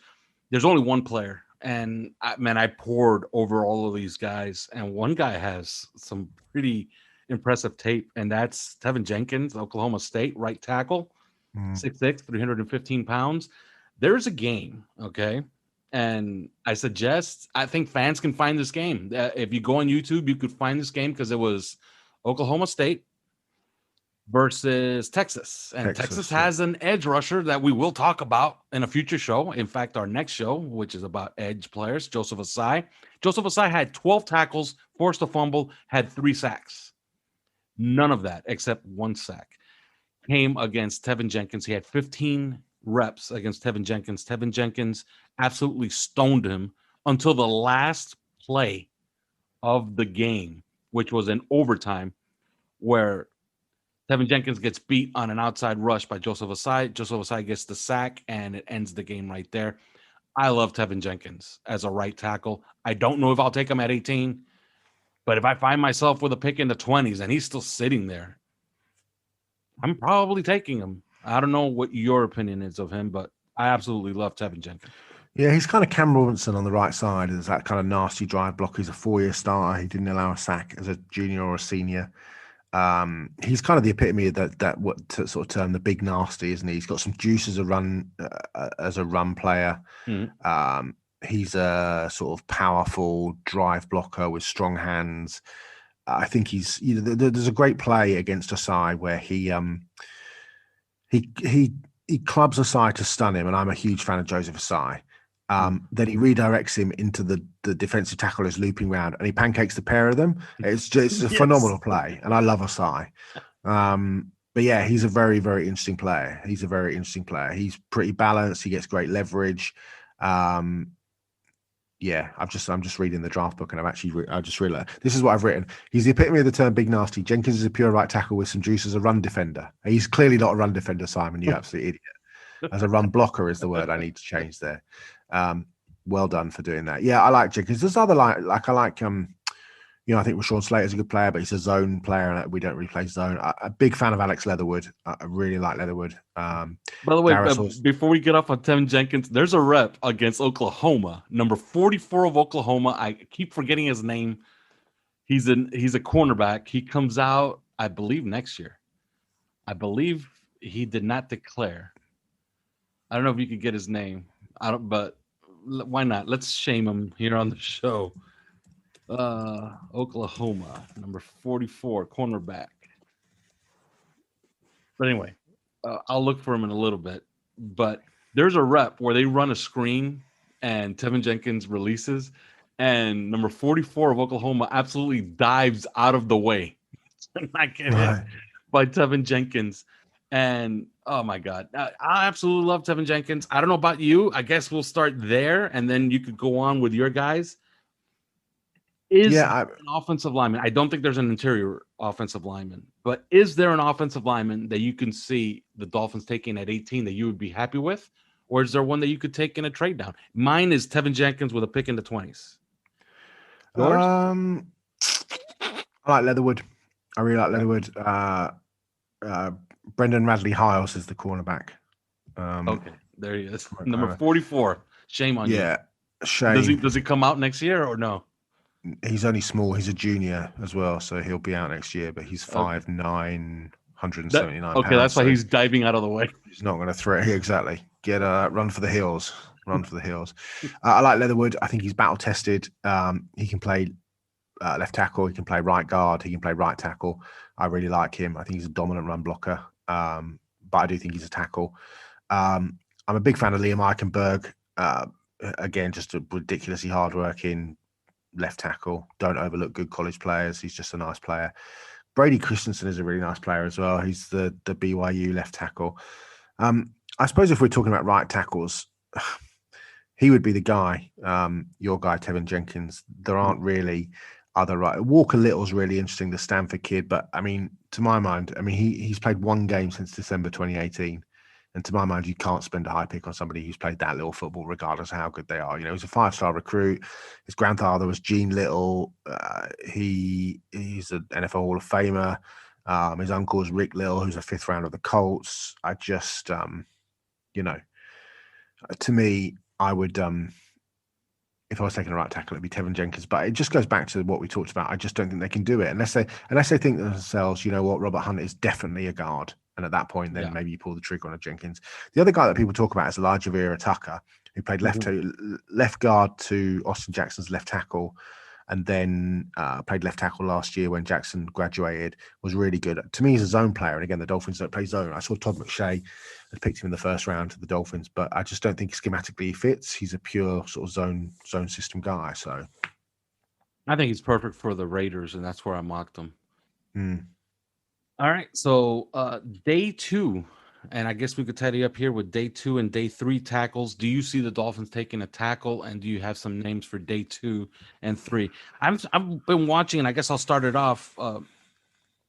only one player. And, I poured over all of these guys, and one guy has some pretty impressive tape, and that's Tevin Jenkins, Oklahoma State, right tackle, 6'6", 315 pounds. There's a game, okay? And I think fans can find this game. If you go on YouTube, you could find this game because it was Oklahoma State versus Texas. And Texas has an edge rusher that we will talk about in a future show. In fact, our next show, which is about edge players, Joseph Asai. Joseph Asai had 12 tackles, forced a fumble, had 3 sacks. None of that, except 1 sack, came against Tevin Jenkins. He had 15 reps against Tevin Jenkins. Tevin Jenkins absolutely stoned him until the last play of the game, which was in overtime, where Tevin Jenkins gets beat on an outside rush by Joseph Asai. Joseph Asai gets the sack, and it ends the game right there. I love Tevin Jenkins as a right tackle. I don't know if I'll take him at 18, but if I find myself with a pick in the 20s and he's still sitting there, I'm probably taking him. I don't know what your opinion is of him, but I absolutely love Tevin Jenkins. Yeah, he's kind of Cam Robinson on the right side. There's that kind of nasty drive block. He's a 4-year starter. He didn't allow a sack as a junior or a senior. He's kind of the epitome of that what to sort of term the big nasty, isn't he? He's got some juice as a run player. Mm-hmm. He's a sort of powerful drive blocker with strong hands. I think he's there's a great play against Asai where he clubs Asai to stun him, and I'm a huge fan of Joseph Asai. Then he redirects him into the defensive tackle is looping round, and he pancakes the pair of them. It's a phenomenal play, and I love Asai. But yeah, he's a very, very interesting player. He's He's pretty balanced. He gets great leverage. Yeah, I'm just reading the draft book, and I just realized this is what I've written. He's the epitome of the term big nasty. Jenkins is a pure right tackle with some juice as a run defender. He's clearly not a run defender, Simon. You absolute idiot. as a run blocker is the word I need to change there. Well done for doing that. Yeah, I like Jenkins. There's other I like I think Rashawn Slater's a good player, but he's a zone player, and we don't really play zone. A big fan of Alex Leatherwood. I really like Leatherwood. By the way, before we get off on Tevin Jenkins, there's a rep against Oklahoma, number 44 of Oklahoma. I keep forgetting his name. He's a cornerback. He comes out, I believe, next year. I believe he did not declare. I don't know if you could get his name. But why not? Let's shame him here on the show. Oklahoma, number 44, cornerback. But anyway, I'll look for him in a little bit. But there's a rep where they run a screen and Tevin Jenkins releases, and number 44 of Oklahoma absolutely dives out of the way to not get hit by Tevin Jenkins. And oh my God, I absolutely love Tevin Jenkins. I don't know about you. I guess we'll start there, and then you could go on with your guys. An offensive lineman? I don't think there's an interior offensive lineman, but is there an offensive lineman that you can see the Dolphins taking at 18 that you would be happy with? Or is there one that you could take in a trade down? Mine is Tevin Jenkins with a pick in the 20s. Yours? I like Leatherwood. I really like Leatherwood. Brendan Radley Hiles is the cornerback. Okay, there he is. Number 44. Shame on you. Yeah, shame. Does he come out next year or no? He's only small. He's a junior as well, so he'll be out next year. But he's 5'9", 179 Okay, that's why he's diving out of the way. He's not going to throw it. Exactly. Run for the hills. Run for the hills. I like Leatherwood. I think he's battle tested. He can play left tackle. He can play right guard. He can play right tackle. I really like him. I think he's a dominant run blocker. But I do think he's a tackle. I'm a big fan of Liam Eichenberg. Again, just a ridiculously hardworking left tackle. Don't overlook good college players. He's just a nice player. Brady Christensen is a really nice player as well. He's the BYU left tackle. I suppose if we're talking about right tackles, he would be the guy, your guy, Tevin Jenkins. There aren't really other right. Walker Little's really interesting, the Stanford kid. But, I mean, to my mind, he's played one game since December 2018. And to my mind, you can't spend a high pick on somebody who's played that little football, regardless of how good they are. He's a 5-star recruit. His grandfather was Gene Little. He's an NFL Hall of Famer. His uncle is Rick Little, who's a 5th round of the Colts. I just, to me, I would, if I was taking a right tackle, it'd be Tevin Jenkins. But it just goes back to what we talked about. I just don't think they can do it unless they think to themselves, you know what, Robert Hunt is definitely a guard. And at that point, then maybe you pull the trigger on a Jenkins. The other guy that people talk about is Elijah Vera Tucker, who played left guard to Austin Jackson's left tackle, and then played left tackle last year when Jackson graduated. Was really good. To me, he's a zone player. And again, the Dolphins don't play zone. I saw Todd McShay had picked him in the first round to the Dolphins, but I just don't think schematically he fits. He's a pure sort of zone system guy. So I think he's perfect for the Raiders, and that's where I mocked him. All right, so day 2, and I guess we could tidy up here with day 2 and day 3 tackles. Do you see the Dolphins taking a tackle, and do you have some names for day 2 and 3? I've been watching, and I guess I'll start it off.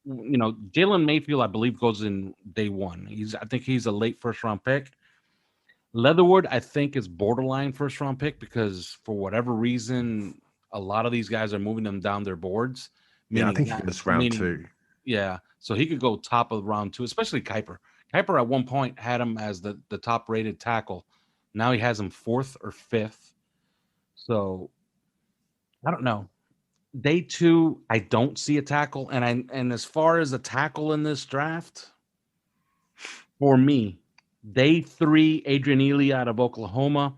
Jalen Mayfield, I believe, goes in day 1. I think he's a late first-round pick. Leatherwood, I think, is borderline first-round pick because for whatever reason, a lot of these guys are moving them down their boards. Yeah, I think it's round 2. Yeah, so he could go top of round 2, especially Kuiper. Kuiper at one point had him as the top-rated tackle. Now he has him 4th or 5th. So I don't know. Day 2, I don't see a tackle, and as far as a tackle in this draft, for me, day 3, Adrian Ely out of Oklahoma.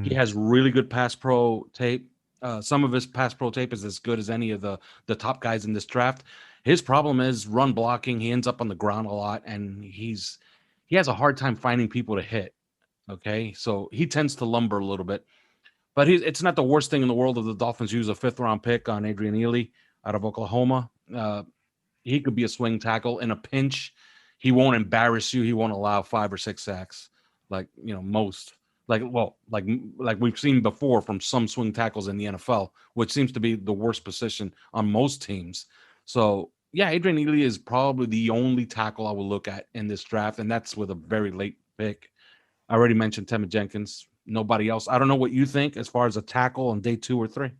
He has really good pass pro tape. Some of his pass pro tape is as good as any of the top guys in this draft. His problem is run blocking. He ends up on the ground a lot, and he has a hard time finding people to hit. Okay, so he tends to lumber a little bit, but it's not the worst thing in the world if the Dolphins use a 5th-round pick on Adrian Ely out of Oklahoma. He could be a swing tackle in a pinch. He won't embarrass you. He won't allow 5 or 6 sacks like most. Like we've seen before from some swing tackles in the NFL, which seems to be the worst position on most teams. So, yeah, Adrian Ely is probably the only tackle I will look at in this draft, and that's with a very late pick. I already mentioned Tevin Jenkins. Nobody else. I don't know what you think as far as a tackle on day 2 or 3.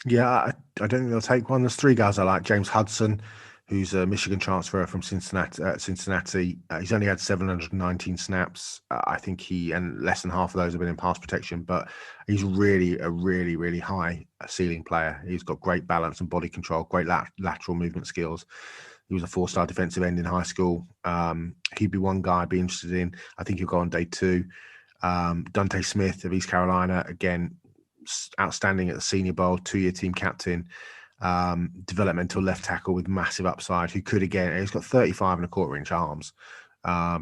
Yeah, I don't think they'll take one. There's 3 guys I like. James Hudson, who's a Michigan transfer from Cincinnati. He's only had 719 snaps. I think and less than half of those have been in pass protection, but he's really a really high ceiling player. He's got great balance and body control, great lateral movement skills. He was a 4-star defensive end in high school. He'd be one guy I'd be interested in. I think he'll go on day 2. Dante Smith of East Carolina, again, outstanding at the Senior Bowl, 2-year team captain, developmental left tackle with massive upside, who could, again, he's got 35 and a quarter inch arms.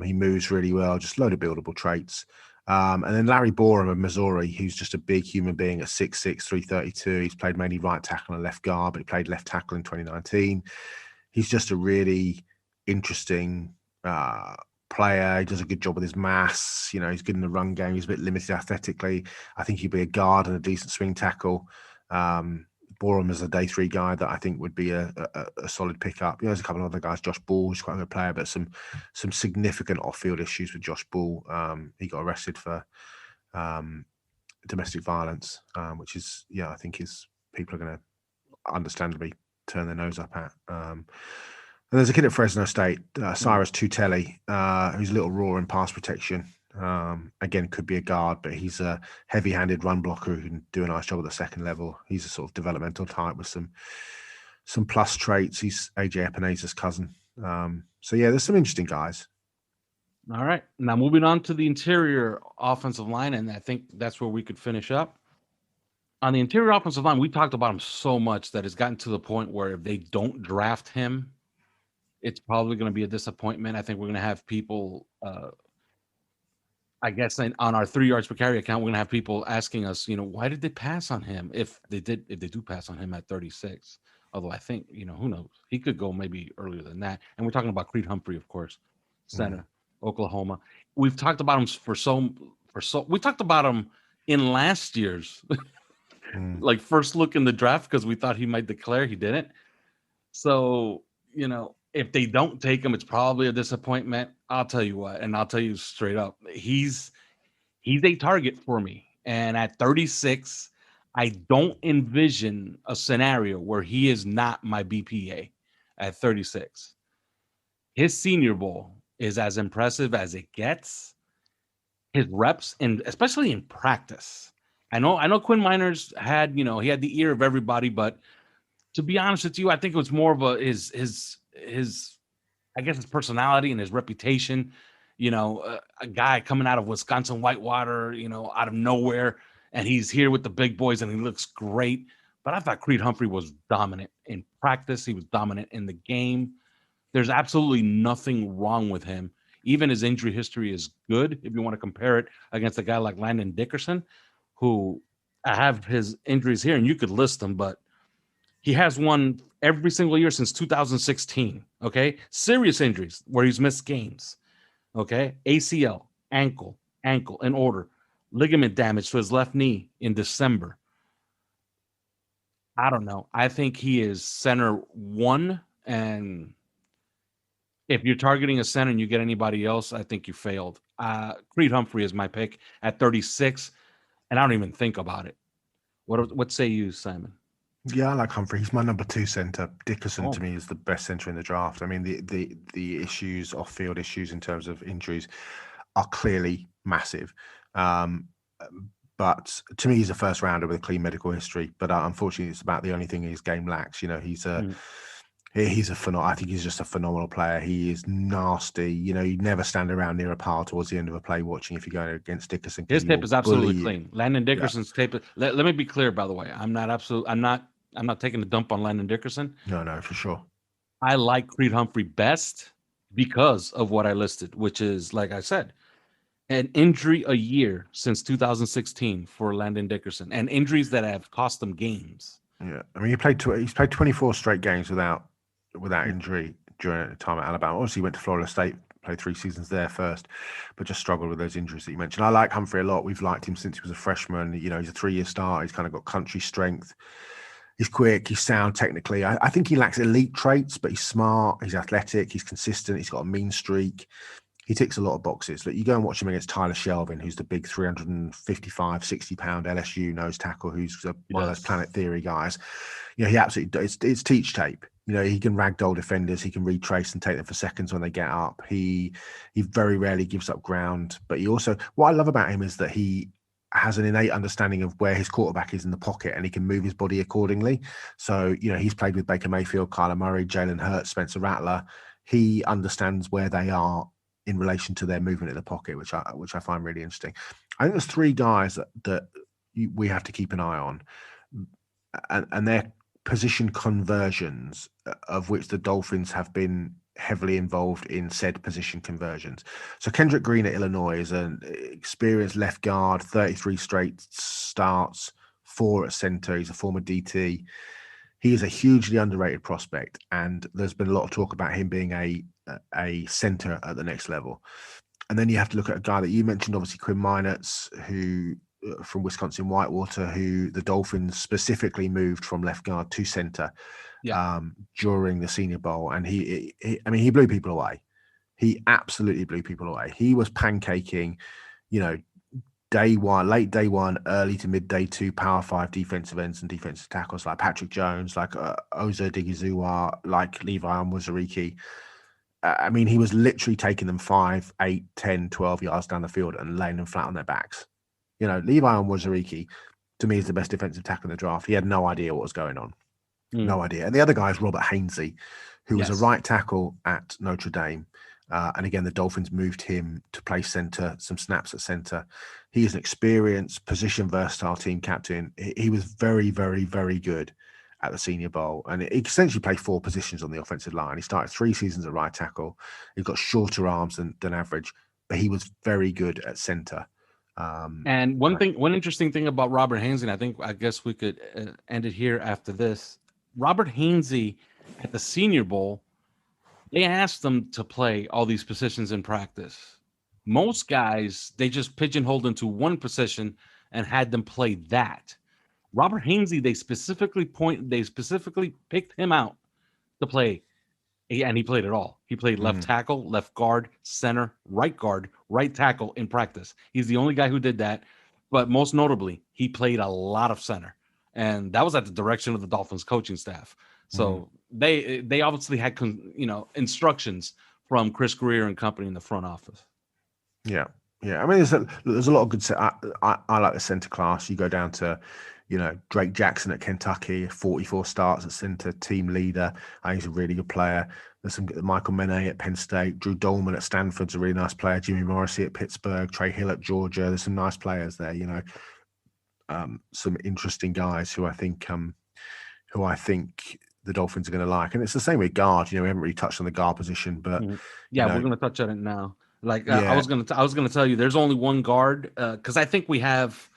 He moves really well, just a load of buildable traits. And then Larry Borum of Missouri, who's just a big human being at 6'6", 332. He's played mainly right tackle and left guard, but he played left tackle in 2019. He's just a really interesting player. He does a good job with his mass. He's good in the run game. He's a bit limited athletically. I think he'd be a guard and a decent swing tackle. Borum is a day 3 guy that I think would be a solid pickup. There's a couple of other guys. Josh Ball is quite a good player, but some significant off-field issues with Josh Ball. He got arrested for domestic violence, which is, I think people are going to understandably turn their nose up at. And there's a kid at Fresno State, Cyrus Tutelli, who's a little raw in pass protection. Again, could be a guard, but he's a heavy-handed run blocker who can do a nice job at the second level. He's a sort of developmental type with some plus traits. He's AJ Epeneza's cousin. So yeah, there's some interesting guys. All right. Now moving on to the interior offensive line, and I think that's where we could finish up. On the interior offensive line, we talked about him so much that it's gotten to the point where if they don't draft him, it's probably going to be a disappointment. I think we're going to have people, I guess, on our 3 yards per carry account, we're going to have people asking us, why did they pass on him? If they do pass on him at 36, although I think, who knows? He could go maybe earlier than that. And we're talking about Creed Humphrey, of course, center, Oklahoma. We've talked about him we talked about him in last year's like first look in the draft because we thought he might declare. He didn't. So, if they don't take him, it's probably a disappointment. I'll tell you what, and I'll tell you straight up, he's a target for me. And at 36, I don't envision a scenario where he is not my BPA at 36. His Senior Bowl is as impressive as it gets. His reps, and especially in practice. I know Quinn Miners had, he had the ear of everybody, but to be honest with you, I think it was more of his I guess his personality and his reputation. A guy coming out of Wisconsin Whitewater, out of nowhere, and he's here with the big boys and he looks great. But I thought Creed Humphrey was dominant in practice. He was dominant in the game. There's absolutely nothing wrong with him. Even his injury history is good if you want to compare it against a guy like Landon Dickerson, who I have his injuries here, and you could list them, but he has one every single year since 2016, okay? Serious injuries where he's missed games, okay? ACL, ankle in order, ligament damage to his left knee in December. I don't know. I think he is center 1, and if you're targeting a center and you get anybody else, I think you failed. Creed Humphrey is my pick at 36, and I don't even think about it. What say you, Simon? Yeah, I like Humphrey. He's my number 2 center. Dickerson to me is the best center in the draft. I mean, the issues, off-field issues in terms of injuries are clearly massive. But to me, he's a first rounder with a clean medical history. But unfortunately, it's about the only thing his game lacks. He's a phenomenal. I think he's just a phenomenal player. He is nasty. You never stand around near a pile towards the end of a play watching if you're going against Dickerson. His tape is absolutely clean. Landon Dickerson's tape. Let me be clear, by the way. I'm not taking a dump on Landon Dickerson. No, for sure. I like Creed Humphrey best because of what I listed, which is, like I said, an injury a year since 2016 for Landon Dickerson, and injuries that have cost him games. Yeah, I mean, he's played 24 straight games without injury during the time at Alabama. Obviously, he went to Florida State, played 3 seasons there first, but just struggled with those injuries that you mentioned. I like Humphrey a lot. We've liked him since he was a freshman. He's a 3-year start. He's kind of got country strength. He's quick. He's sound technically. I think he lacks elite traits, but he's smart. He's athletic. He's consistent. He's got a mean streak. he ticks a lot of boxes. Like, you go and watch him against Tyler Shelvin, who's the big 355, 60-pound LSU nose tackle, who's one of those Planet Theory guys. You know, he absolutely, it's teach tape. You know, he can ragdoll defenders, he can retrace and take them for seconds when they get up. He very rarely gives up ground. But he also, what I love about him is that he has an innate understanding of where his quarterback is in the pocket, and he can move his body accordingly. So, you know, he's played with Baker Mayfield, Kyler Murray, Jalen Hurts, Spencer Rattler. He understands where they are in relation to their movement in the pocket, which I find really interesting. I think there's three guys that we have to keep an eye on, and their position conversions, of which the Dolphins have been heavily involved in said position conversions. So Kendrick Green at Illinois is an experienced left guard, 33 straight starts, 4 at center. He's a former DT. He is a hugely underrated prospect, and there's been a lot of talk about him being a center at the next level. And then you have to look at a guy that you mentioned, obviously Quinn Meinerz, who from Wisconsin Whitewater, who the Dolphins specifically moved from left guard to center during the Senior Bowl, and he blew people away. He absolutely blew people away. He was pancaking, you know, day one, late day one, early to mid day two, Power 5 defensive ends and defensive tackles like Patrick Jones, like Ozo Digizua, like Levi Onwuzurike. I mean, he was literally taking them 5, 8, 10, 12 yards down the field and laying them flat on their backs. You know, Levi Onwuzurike, to me, is the best defensive tackle in the draft. He had no idea what was going on. No idea. And the other guy is Robert Hainsey, who was a right tackle at Notre Dame. And again, the Dolphins moved him to play center, some snaps at center. He is an experienced, position versatile team captain. He was very, very, very good at the Senior Bowl. And he essentially played 4 positions on the offensive line. He started 3 seasons at right tackle. He's got shorter arms than average, but he was very good at center. And one interesting thing about Robert Hainsey, I guess we could end it here after this. Robert Hainsey at the Senior Bowl, they asked them to play all these positions in practice. Most guys, they just pigeonholed into one position and had them play that. Robert Hainsey, they specifically picked him out to play, and he played it all. He played left tackle, left guard, center, right tackle in practice. He's the only guy who did that. But most notably, he played a lot of center. And that was at the direction of the Dolphins coaching staff. So they obviously had instructions from Chris Greer and company in the front office. Yeah. I mean, there's a lot of good. I like the center class. You go down to, you know, Drake Jackson at Kentucky, 44 starts at center, team leader. I think he's a really good player. There's some Michael Mene at Penn State, Drew Dolman at Stanford's a really nice player. Jimmy Morrissey at Pittsburgh, Trey Hill at Georgia. There's some nice players there. You know. Some interesting guys who I think the Dolphins are going to like, and it's the same with guard. You know, we haven't really touched on the guard position, but we're going to touch on it now. I was going to tell you, there's only one guard because I think we have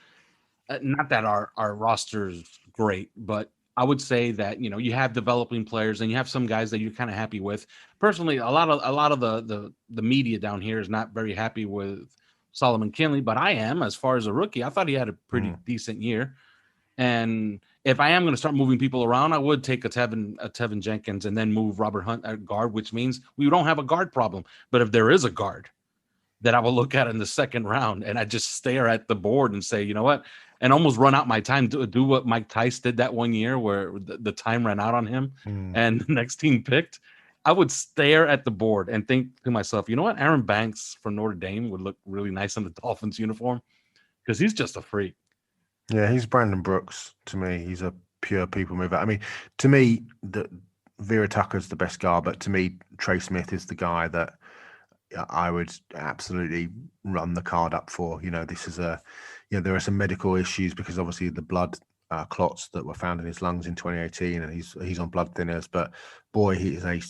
not that our roster's great, but I would say that you have developing players and you have some guys that you're kind of happy with. Personally, a lot of the media down here is not very happy with Solomon Kinley, but I am. As far as a rookie, I thought he had a pretty decent year. And if I am going to start moving people around, I would take a Tevin Jenkins and then move Robert Hunt at guard, which means we don't have a guard problem. But if there is a guard that I will look at in the second round and I just stare at the board and say, you know what, and almost run out my time to do what Mike Tice did that one year where the time ran out on him and the next team picked, I would stare at the board and think to myself, you know what? Aaron Banks from Notre Dame would look really nice in the Dolphins uniform because he's just a freak. Yeah, he's Brandon Brooks to me. He's a pure people mover. I mean, to me, Vera Tucker's the best guy, but to me, Trey Smith is the guy that I would absolutely run the card up for. You know, this is there are some medical issues because obviously the blood clots that were found in his lungs in 2018, and he's on blood thinners. But boy, he's a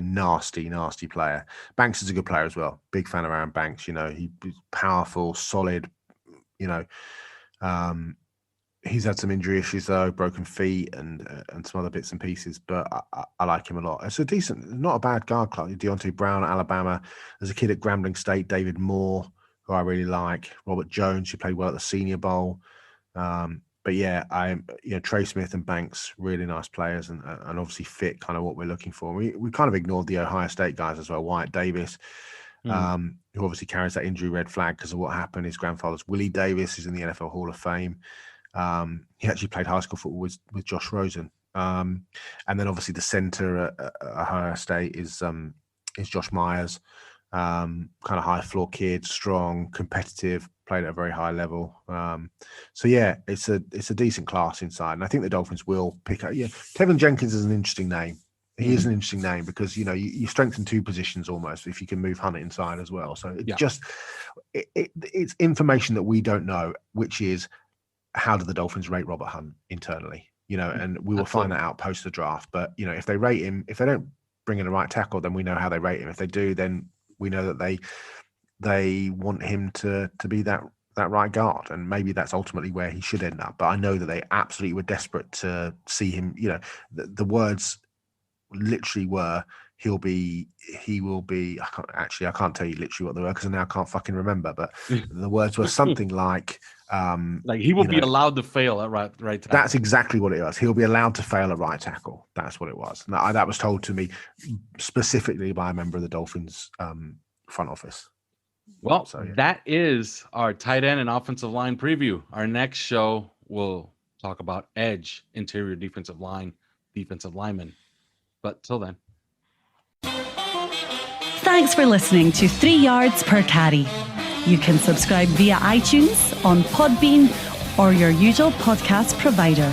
nasty player. Banks is a good player as well. Big fan of Aaron Banks. You know, he's powerful, solid. You know, he's had some injury issues though, broken feet and some other bits and pieces. But I like him a lot. It's a decent, not a bad guard club. Deontay Brown at Alabama. There's a kid at Grambling State, David Moore, who I really like. Robert Jones, who played well at the Senior Bowl. But yeah, Trey Smith and Banks, really nice players, and obviously fit kind of what we're looking for. We kind of ignored the Ohio State guys as well. Wyatt Davis, who obviously carries that injury red flag because of what happened. His grandfather's Willie Davis is in the NFL Hall of Fame. He actually played high school football with Josh Rosen. And then obviously the center at Ohio State is Josh Myers, kind of high floor kid, strong, competitive, played at a very high level. So yeah, it's a decent class inside, and I think the Dolphins will pick up. Yeah, Tevin Jenkins is an interesting name. He is an interesting name because you strengthen two positions almost if you can move Hunt inside as well. So it's information that we don't know, which is how do the Dolphins rate Robert Hunt internally? And we will find that out post the draft. But if they rate him, if they don't bring in a right tackle, then we know how they rate him. If they do, then we know that they want him to be that right guard, and maybe that's ultimately where he should end up. But I know that they absolutely were desperate to see him. The words literally were, he will be. I can't tell you literally what they were because I now can't fucking remember. But the words were something like he will be allowed to fail at right tackle. That's exactly what it was. He'll be allowed to fail at right tackle. That's what it was. Now, that was told to me specifically by a member of the Dolphins front office. Well, that is our tight end and offensive line preview. Our next show will talk about edge, interior defensive line, defensive linemen. But till then. Thanks for listening to 3 Yards Per Carry. You can subscribe via iTunes, on Podbean, or your usual podcast provider.